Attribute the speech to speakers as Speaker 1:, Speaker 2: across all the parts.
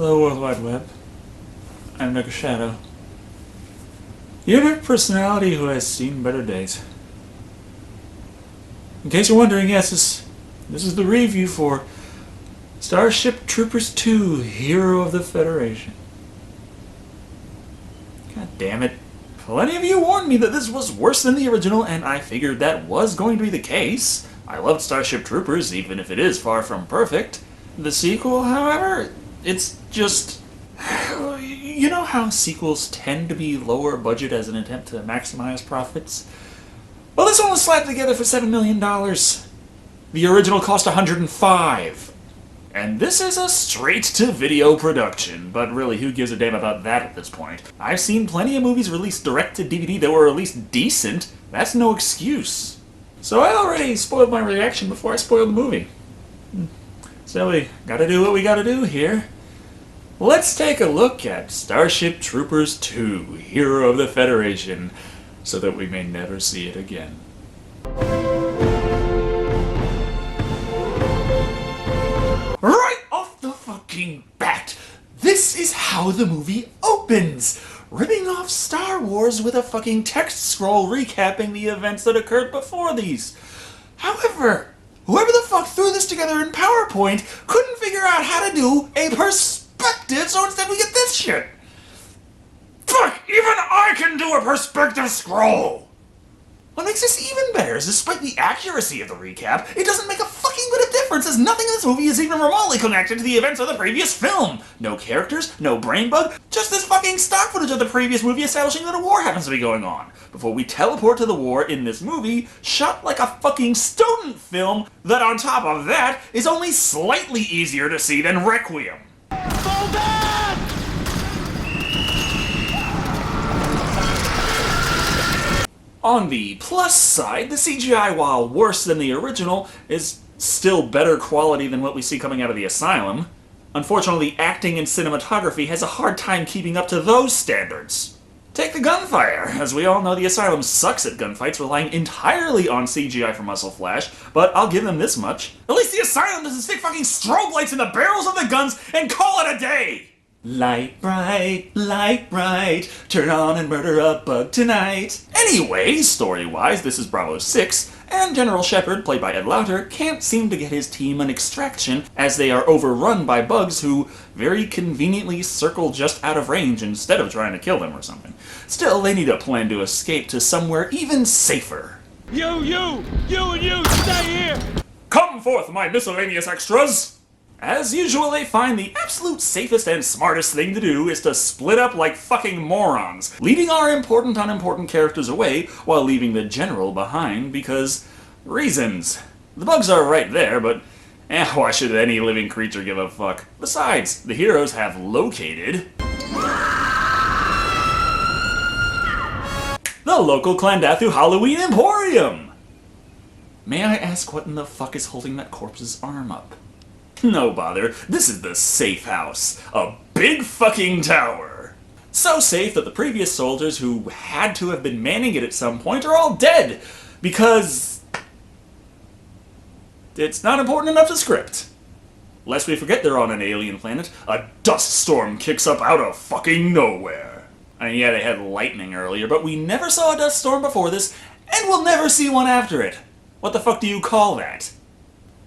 Speaker 1: Hello, World Wide Web. I'm Shado. Internet personality who has seen better days. In case you're wondering, yes, this is the review for Starship Troopers 2, Hero of the Federation. God damn it. Plenty of you warned me that this was worse than the original, and I figured that was going to be the case. I loved Starship Troopers, even if it is far from perfect. The sequel, however, it's just... You know how sequels tend to be lower budget as an attempt to maximize profits? Well, this one was slapped together for $7 million. The original cost $105. And this is a straight-to-video production, but really, who gives a damn about that at this point? I've seen plenty of movies released direct-to-DVD that were at least decent. That's no excuse. So I already spoiled my reaction before I spoiled the movie. So we gotta do what we gotta do here. Let's take a look at Starship Troopers 2, Hero of the Federation, so that we may never see it again. Right off the fucking bat, this is how the movie opens! Ripping off Star Wars with a fucking text scroll recapping the events that occurred before these. However, whoever the fuck threw this together in PowerPoint couldn't figure out how to do a perspective, so instead we get this shit. Fuck, even I can do a perspective scroll! What makes this even better is despite the accuracy of the recap, it doesn't make a fucking bit of difference as nothing in this movie is even remotely connected to the events of the previous film. No characters, no brain bug, just this fucking stock footage of the previous movie establishing that a war happens to be going on. Before we teleport to the war in this movie, shot like a fucking student film that on top of that is only slightly easier to see than Requiem. Fall back! On the plus side, the CGI, while worse than the original, is still better quality than what we see coming out of the Asylum. Unfortunately, acting and cinematography has a hard time keeping up to those standards. Take the gunfire. As we all know, the Asylum sucks at gunfights, relying entirely on CGI for muscle flash, but I'll give them this much. At least the Asylum doesn't stick fucking strobe lights in the barrels of the guns and call it a day! Light bright, turn on and murder a bug tonight. Anyway, story-wise, this is Bravo 6, and General Shepard, played by Ed Lauter, can't seem to get his team an extraction as they are overrun by bugs who very conveniently circle just out of range instead of trying to kill them or something. Still, they need a plan to escape to somewhere even safer. You and you, stay here! Come forth, my miscellaneous extras! As usual, they find the absolute safest and smartest thing to do is to split up like fucking morons, leading our important, unimportant characters away while leaving the general behind because... reasons. The bugs are right there, but why should any living creature give a fuck? Besides, the heroes have located... the local Clandathu Halloween Emporium! May I ask what in the fuck is holding that corpse's arm up? No bother, this is the safe house. A big fucking tower. So safe that the previous soldiers who had to have been manning it at some point are all dead. Because... it's not important enough to script. Lest we forget they're on an alien planet, a dust storm kicks up out of fucking nowhere. I mean, yeah, they had lightning earlier, but we never saw a dust storm before this, and we'll never see one after it. What the fuck do you call that?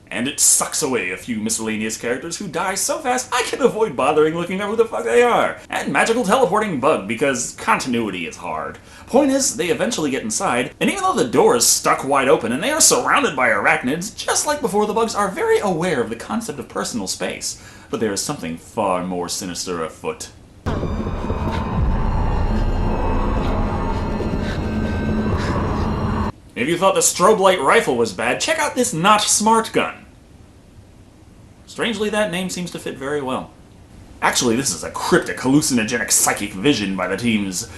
Speaker 1: And it sucks away a few miscellaneous characters who die so fast I can avoid bothering looking up who the fuck they are. And magical teleporting bug, because continuity is hard. Point is, they eventually get inside, and even though the door is stuck wide open and they are surrounded by arachnids, just like before, the bugs are very aware of the concept of personal space. But there is something far more sinister afoot. If you thought the strobe light rifle was bad, check out this not smart gun. Strangely, that name seems to fit very well. Actually, this is a cryptic, hallucinogenic psychic vision by the team's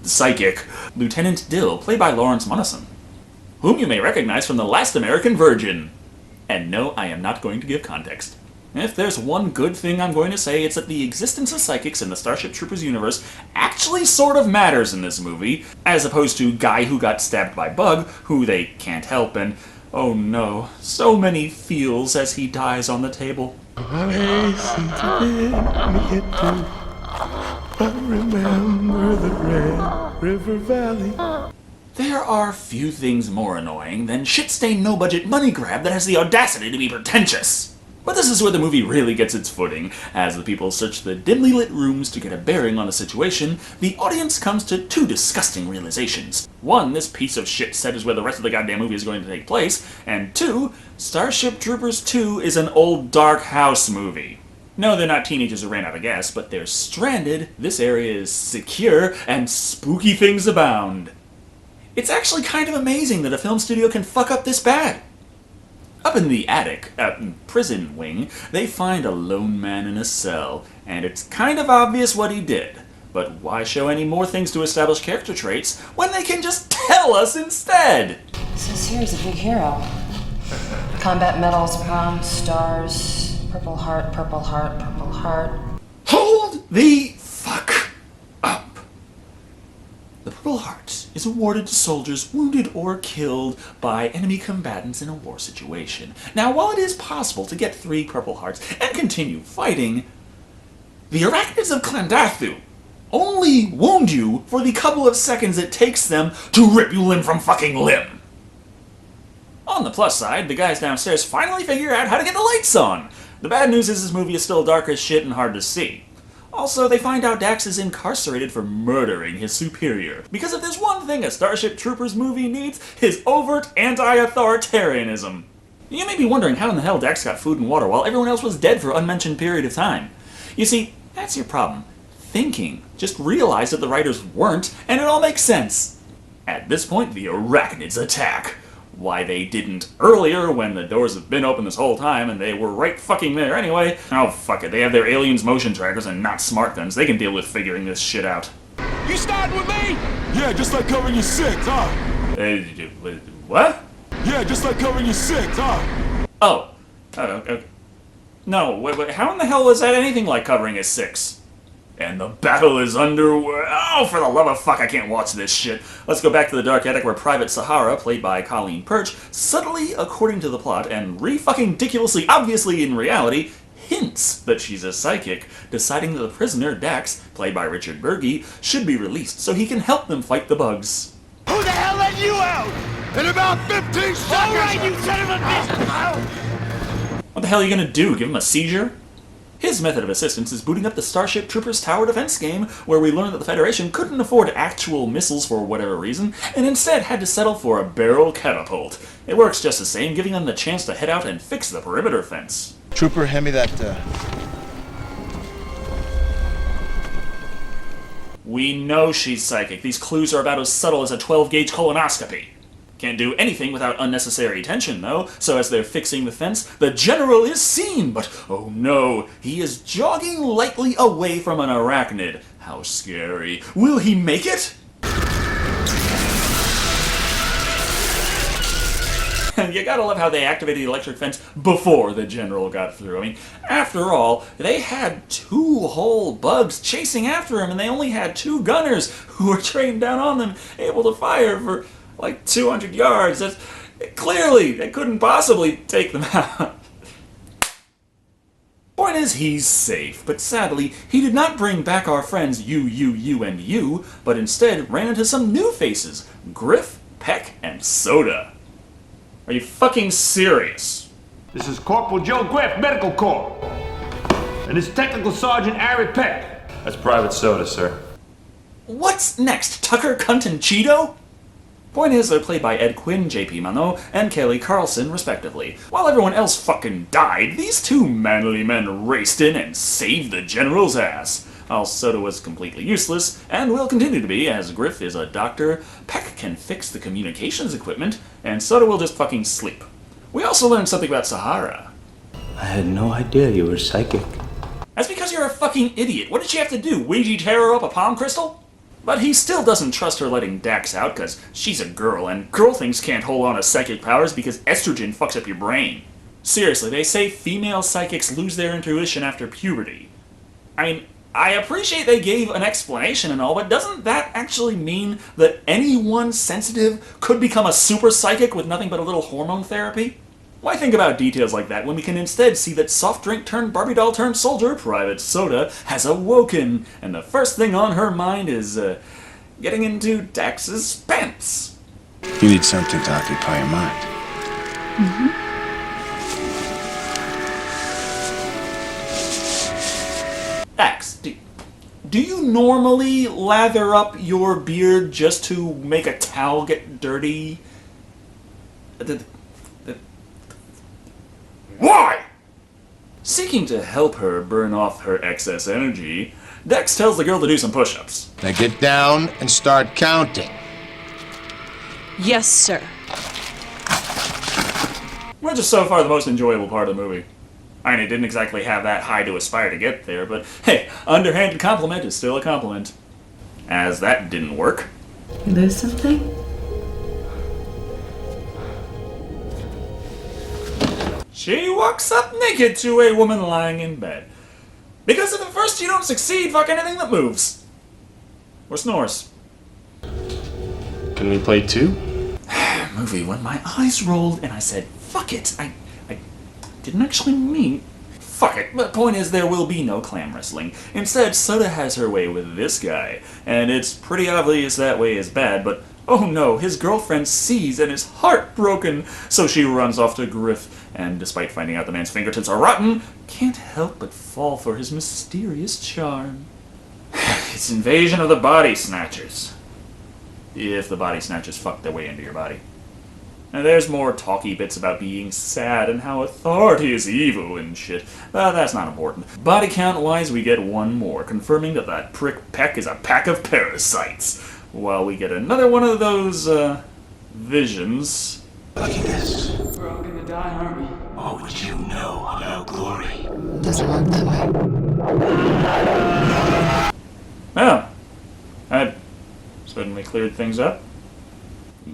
Speaker 1: psychic, Lieutenant Dill, played by Lawrence Munnison, whom you may recognize from The Last American Virgin. And no, I am not going to give context. If there's one good thing I'm going to say, it's that the existence of psychics in the Starship Troopers universe actually sort of matters in this movie, as opposed to guy who got stabbed by bug, who they can't help, and oh no, so many feels as he dies on the table.
Speaker 2: I hasten to bid me adieu. I remember the Red River Valley.
Speaker 1: There are few things more annoying than shit-stained no-budget money grab that has the audacity to be pretentious. But this is where the movie really gets its footing. As the people search the dimly lit rooms to get a bearing on the situation, the audience comes to two disgusting realizations. One, this piece of shit set is where the rest of the goddamn movie is going to take place, and two, Starship Troopers 2 is an old dark house movie. No, they're not teenagers who ran out of gas, but they're stranded, this area is secure, and spooky things abound. It's actually kind of amazing that a film studio can fuck up this bad. Up in the attic, prison wing, they find a lone man in a cell, and it's kind of obvious what he did. But why show any more things to establish character traits when they can just tell us instead?
Speaker 3: Says here he's a big hero. Combat medals, bronze, stars, purple heart, purple heart, purple heart.
Speaker 1: Hold the fuck up. The Purple Heart is awarded to soldiers wounded or killed by enemy combatants in a war situation. Now, while it is possible to get 3 Purple Hearts and continue fighting, the arachnids of Clandathu only wound you for the couple of seconds it takes them to rip you limb from fucking limb. On the plus side, the guys downstairs finally figure out how to get the lights on. The bad news is this movie is still dark as shit and hard to see. Also, they find out Dax is incarcerated for murdering his superior. Because if there's one thing a Starship Troopers movie needs, his overt anti-authoritarianism. You may be wondering how in the hell Dax got food and water while everyone else was dead for an unmentioned period of time. You see, that's your problem. Thinking. Just realize that the writers weren't, and it all makes sense. At this point, the arachnids attack. Why they didn't earlier when the doors have been open this whole time and they were right fucking there anyway. Oh fuck it, they have their aliens motion trackers and not smart guns. They can deal with figuring this shit out.
Speaker 4: You starting with me? Yeah, just like covering your 6, huh?
Speaker 1: What?
Speaker 4: Yeah, just like covering your 6, huh?
Speaker 1: Oh. Okay. No, wait, how in the hell was that anything like covering a 6? And the battle is underway. Oh, for the love of fuck, I can't watch this shit. Let's go back to the dark attic where Private Sahara, played by Colleen Perch, subtly, according to the plot, and re-fucking-diculously obviously in reality, hints that she's a psychic, deciding that the prisoner, Dax, played by Richard Burgi, should be released so he can help them fight the bugs.
Speaker 4: Who the hell let you out? In about 15 seconds! Alright, you son of a bitch!
Speaker 1: What the hell are you gonna do, give him a seizure? His method of assistance is booting up the Starship Troopers tower defense game, where we learn that the Federation couldn't afford actual missiles for whatever reason, and instead had to settle for a barrel catapult. It works just the same, giving them the chance to head out and fix the perimeter fence.
Speaker 5: Trooper, hand me that,
Speaker 1: We know she's psychic. These clues are about as subtle as a 12-gauge colonoscopy. Can't do anything without unnecessary tension, though, so as they're fixing the fence, the General is seen, but oh no, he is jogging lightly away from an arachnid. How scary. Will he make it? And you gotta love how they activated the electric fence before the General got through. I mean, after all, they had 2 whole bugs chasing after him, and they only had 2 gunners who were trained down on them, able to fire for like 200 yards. That's clearly, they couldn't possibly take them out. Point is, he's safe, but sadly, he did not bring back our friends you, and you, but instead ran into some new faces, Griff, Peck, and Soda. Are you fucking serious?
Speaker 6: This is Corporal Joe Griff, Medical Corps. And this is Technical Sergeant Ari Peck.
Speaker 7: That's Private Soda, sir.
Speaker 1: What's next, Tucker, Cunt, and Cheeto? Point is, they're played by Ed Quinn, J.P. Mano, and Kelly Carlson, respectively. While everyone else fucking died, these 2 manly men raced in and saved the General's ass. While Soda was completely useless, and will continue to be, as Griff is a doctor, Peck can fix the communications equipment, and Soda will just fucking sleep. We also learned something about Sahara.
Speaker 8: I had no idea you were psychic.
Speaker 1: That's because you're a fucking idiot. What did she have to do, Ouija tear her up a palm crystal? But he still doesn't trust her letting Dax out, because she's a girl, and girl things can't hold on to psychic powers because estrogen fucks up your brain. Seriously, they say female psychics lose their intuition after puberty. I mean, I appreciate they gave an explanation and all, but doesn't that actually mean that anyone sensitive could become a super psychic with nothing but a little hormone therapy? Why think about details like that when we can instead see that soft drink turned Barbie doll turned soldier, Private Soda, has awoken, and the first thing on her mind is, getting into Dax's pants.
Speaker 5: You need something to occupy your mind.
Speaker 1: Dax, do you normally lather up your beard just to make a towel get dirty?
Speaker 4: Why?
Speaker 1: Seeking to help her burn off her excess energy, Dex tells the girl to do some push-ups.
Speaker 5: Now get down and start counting.
Speaker 7: Yes, sir.
Speaker 1: Which is so far the most enjoyable part of the movie. I mean, it didn't exactly have that high to aspire to get there, but hey, underhanded compliment is still a compliment. As that didn't work.
Speaker 9: You lose something?
Speaker 1: She walks up naked to a woman lying in bed. Because if at first you don't succeed, fuck anything that moves. Or snores.
Speaker 6: Can we play two?
Speaker 1: Movie when my eyes rolled and I said, fuck it. I didn't actually mean... Fuck it. The point is there will be no clam wrestling. Instead, Soda has her way with this guy. And it's pretty obvious that way is bad, but oh no, his girlfriend sees and is heartbroken. So she runs off to Griff, and despite finding out the man's fingertips are rotten, can't help but fall for his mysterious charm. It's Invasion of the Body Snatchers. If the Body Snatchers fuck their way into your body. And there's more talky bits about being sad and how authority is evil and shit. But that's not important. Body count-wise, we get one more, confirming that that prick Peck is a pack of parasites. While we get another one of those, visions.
Speaker 8: Look at this.
Speaker 7: We're all gonna die, aren't we?
Speaker 8: What would you know about glory?
Speaker 3: Doesn't look that way.
Speaker 1: Oh. That suddenly cleared things up.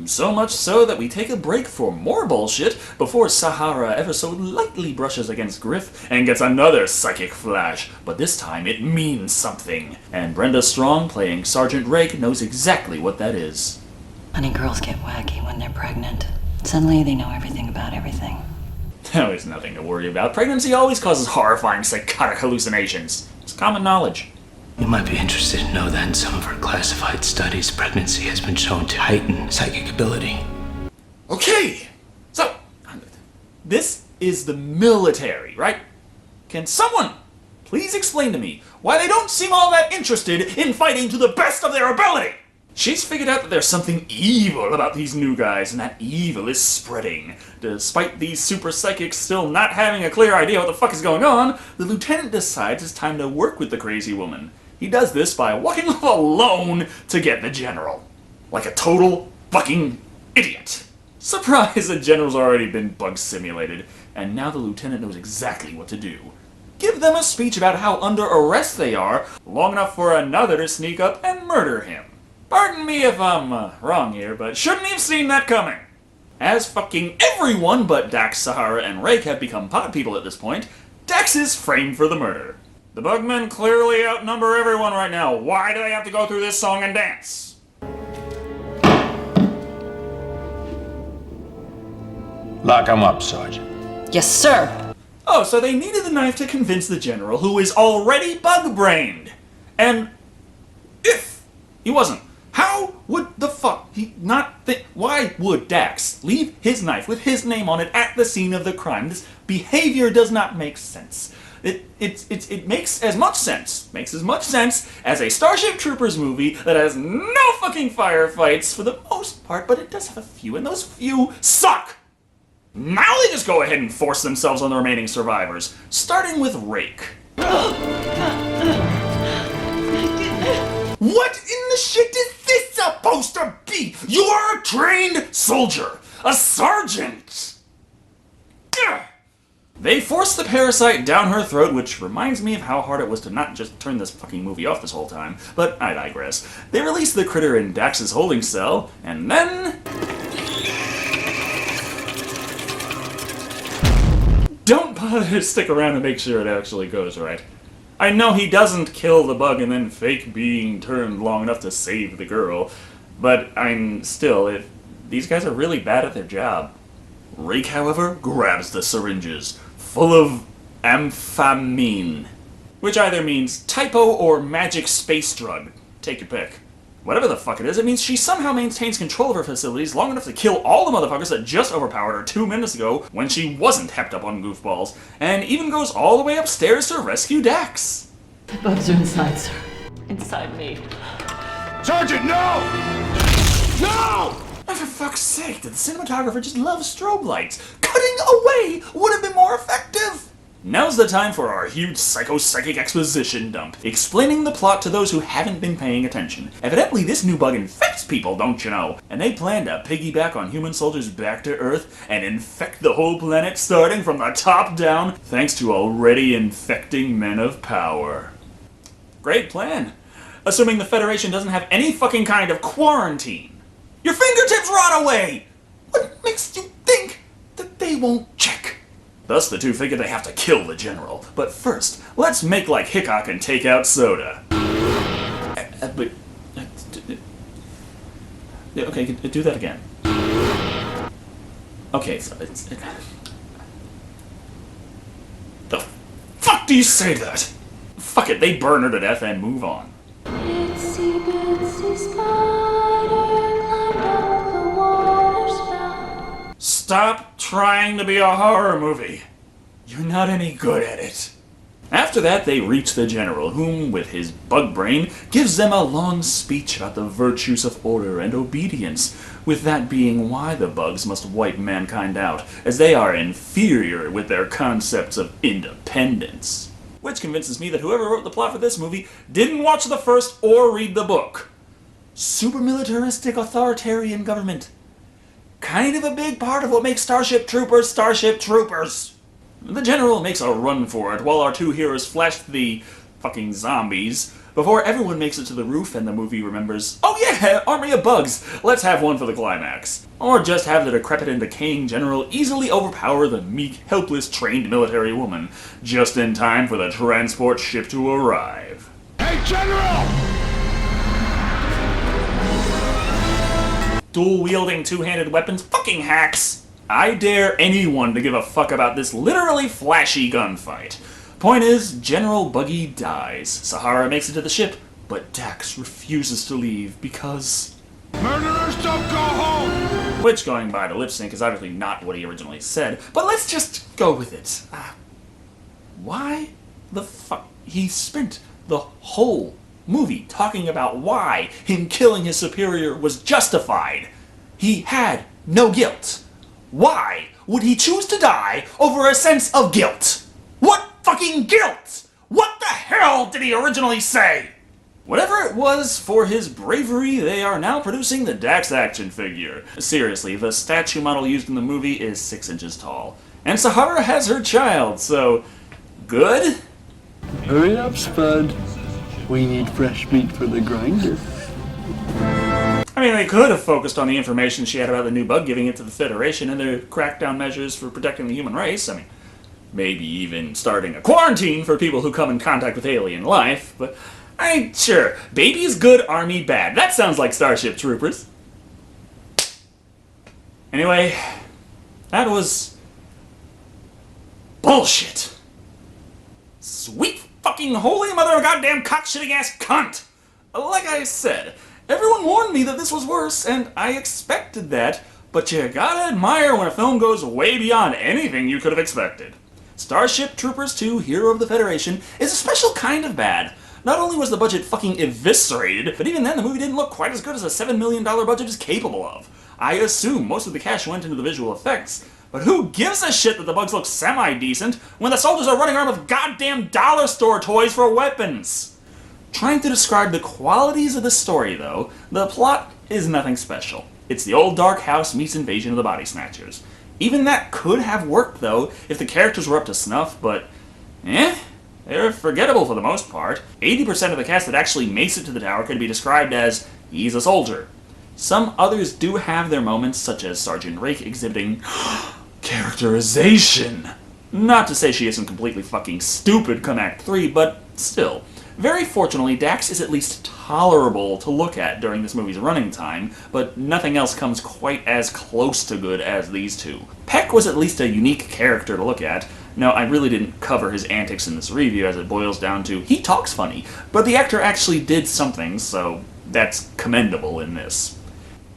Speaker 1: So much so that we take a break for more bullshit before Sahara ever so lightly brushes against Griff and gets another psychic flash, but this time it means something. And Brenda Strong, playing Sergeant Rake, knows exactly what that is.
Speaker 3: Honey, girls get wacky when they're pregnant. Suddenly they know everything about everything.
Speaker 1: There is nothing to worry about. Pregnancy always causes horrifying psychotic hallucinations. It's common knowledge.
Speaker 8: You might be interested to know that in some of our classified studies, pregnancy has been shown to heighten psychic ability.
Speaker 1: Okay, so, this is the military, right? Can someone please explain to me why they don't seem all that interested in fighting to the best of their ability? She's figured out that there's something evil about these new guys, and that evil is spreading. Despite these super psychics still not having a clear idea what the fuck is going on, the lieutenant decides it's time to work with the crazy woman. He does this by walking off alone to get the general. Like a total fucking idiot. Surprise, the general's already been bug simulated, and now the lieutenant knows exactly what to do. Give them a speech about how under arrest they are, long enough for another to sneak up and murder him. Pardon me if I'm wrong here, but shouldn't have seen that coming. As fucking everyone but Dax, Sahara, and Rake have become pod people at this point, Dax is framed for the murder. The Bugmen clearly outnumber everyone right now. Why do they have to go through this song and dance?
Speaker 6: Lock him up, Sergeant.
Speaker 3: Yes, sir.
Speaker 1: Oh, so they needed the knife to convince the general, who is already bug-brained. And if he wasn't, how would the fuck he not think? Why would Dax leave his knife with his name on it at the scene of the crime? This behavior does not make sense. It makes as much sense as a Starship Troopers movie that has no fucking firefights for the most part, but it does have a few, and those few suck. Now they just go ahead and force themselves on the remaining survivors, starting with Rake. What in the shit is this supposed to be? You are a trained soldier, a sergeant. Ugh. They force the parasite down her throat, which reminds me of how hard it was to not just turn this fucking movie off this whole time, but I digress. They release the critter in Dax's holding cell, and then... don't bother to stick around and make sure it actually goes right. I know he doesn't kill the bug and then fake being turned long enough to save the girl, but I'm still, if these guys are really bad at their job, Rake, however, grabs the syringes, full of amphetamine, which either means typo or magic space drug. Take your pick. Whatever the fuck it means she somehow maintains control of her facilities long enough to kill all the motherfuckers that just overpowered her 2 minutes ago when she wasn't hepped up on goofballs, and even goes all the way upstairs to rescue Dax.
Speaker 9: The bugs are inside, sir.
Speaker 7: Inside me.
Speaker 4: Sergeant, no! No!
Speaker 1: And for fuck's sake, did the cinematographer just love strobe lights? Cutting away would have been more effective! Now's the time for our huge psycho-psychic exposition dump, explaining the plot to those who haven't been paying attention. Evidently, this new bug infects people, don't you know? And they plan to piggyback on human soldiers back to Earth and infect the whole planet starting from the top down, thanks to already infecting men of power. Great plan. Assuming the Federation doesn't have any fucking kind of quarantine. Your fingertips rot away! What makes you think that they won't check? Thus, the two figure they have to kill the general. But first, let's make like Hickok and take out Soda. Okay, do that again. Okay, so it's... The fuck do you say that? Fuck it, they burn her to death and move on.
Speaker 10: Itsy bitsy spider climbed up the water spout.
Speaker 1: Stop trying to be a horror movie. You're not any good at it. After that, they reach the general, whom, with his bug brain, gives them a long speech about the virtues of order and obedience, with that being why the bugs must wipe mankind out, as they are inferior with their concepts of independence. Which convinces me that whoever wrote the plot for this movie didn't watch the first or read the book. Super militaristic authoritarian government. Kind of a big part of what makes Starship Troopers Starship Troopers. The general makes a run for it while our two heroes flash the fucking zombies before everyone makes it to the roof and the movie remembers, oh yeah, army of bugs, let's have one for the climax. Or just have the decrepit and decaying general easily overpower the meek, helpless, trained military woman, just in time for the transport ship to arrive.
Speaker 4: Hey, General!
Speaker 1: Dual-wielding two-handed weapons, fucking hacks! I dare anyone to give a fuck about this literally flashy gunfight. Point is, General Buggy dies. Sahara makes it to the ship, but Dax refuses to leave because...
Speaker 4: Murderers don't go home!
Speaker 1: Which, going by the lip sync, is obviously not what he originally said, but let's just go with it. Why the fuck? He spent the whole movie talking about why him killing his superior was justified. He had no guilt. Why would he choose to die over a sense of guilt? What fucking guilt? What the hell did he originally say? Whatever it was for his bravery, they are now producing the Dax action figure. Seriously, the statue model used in the movie is 6 inches tall. And Sahara has her child, so... good?
Speaker 11: Hurry up, Spud. We need fresh meat for the grinder.
Speaker 1: I mean, they could have focused on the information she had about the new bug, giving it to the Federation and their crackdown measures for protecting the human race. I mean, maybe even starting a quarantine for people who come in contact with alien life, but sure, baby is good, army bad. That sounds like Starship Troopers. Anyway, that was... bullshit. Sweet fucking holy mother of goddamn cock-shitting ass cunt! Like I said, everyone warned me that this was worse, and I expected that, but you gotta admire when a film goes way beyond anything you could have expected. Starship Troopers 2 Hero of the Federation is a special kind of bad. Not only was the budget fucking eviscerated, but even then the movie didn't look quite as good as a $7 million budget is capable of. I assume most of the cash went into the visual effects, but who gives a shit that the bugs look semi-decent when the soldiers are running around with goddamn dollar store toys for weapons? Trying to describe the qualities of the story, though, the plot is nothing special. It's the old dark house meets Invasion of the Body Snatchers. Even that could have worked, though, if the characters were up to snuff, but... they're forgettable for the most part. 80% of the cast that actually makes it to the tower could be described as, he's a soldier. Some others do have their moments, such as Sergeant Rake exhibiting characterization. Not to say she isn't completely fucking stupid come Act 3, but still. Very fortunately, Dax is at least tolerable to look at during this movie's running time, but nothing else comes quite as close to good as these two. Peck was at least a unique character to look at. Now, I really didn't cover his antics in this review, as it boils down to he talks funny, but the actor actually did something, so that's commendable in this.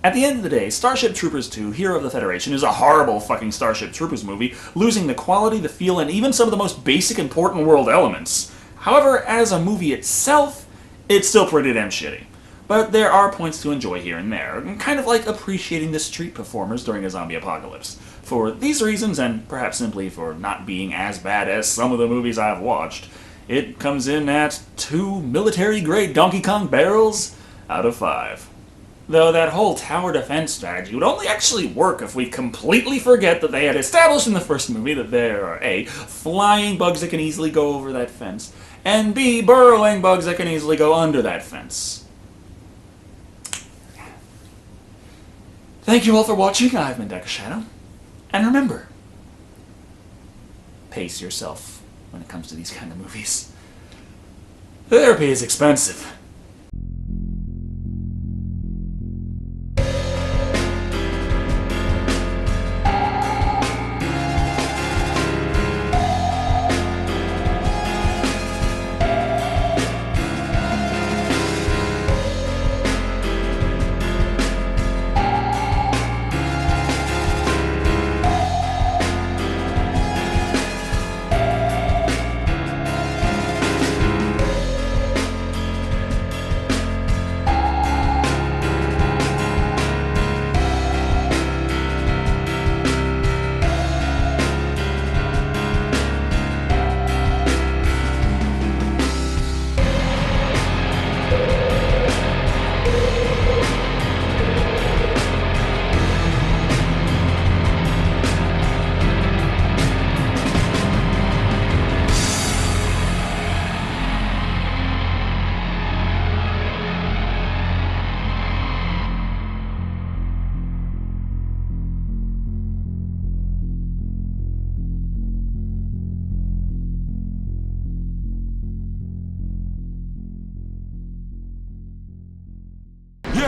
Speaker 1: At the end of the day, Starship Troopers 2, Hero of the Federation, is a horrible fucking Starship Troopers movie, losing the quality, the feel, and even some of the most basic important world elements. However, as a movie itself, it's still pretty damn shitty. But there are points to enjoy here and there, kind of like appreciating the street performers during a zombie apocalypse. For these reasons, and perhaps simply for not being as bad as some of the movies I've watched, it comes in at 2 military-grade Donkey Kong barrels out of 5. Though that whole tower defense strategy would only actually work if we completely forget that they had established in the first movie that there are A, flying bugs that can easily go over that fence, and B, burrowing bugs that can easily go under that fence. Thank you all for watching. I've been Shado. And remember, pace yourself when it comes to these kind of movies. Therapy is expensive.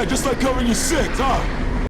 Speaker 4: Yeah, just like covering your six, huh?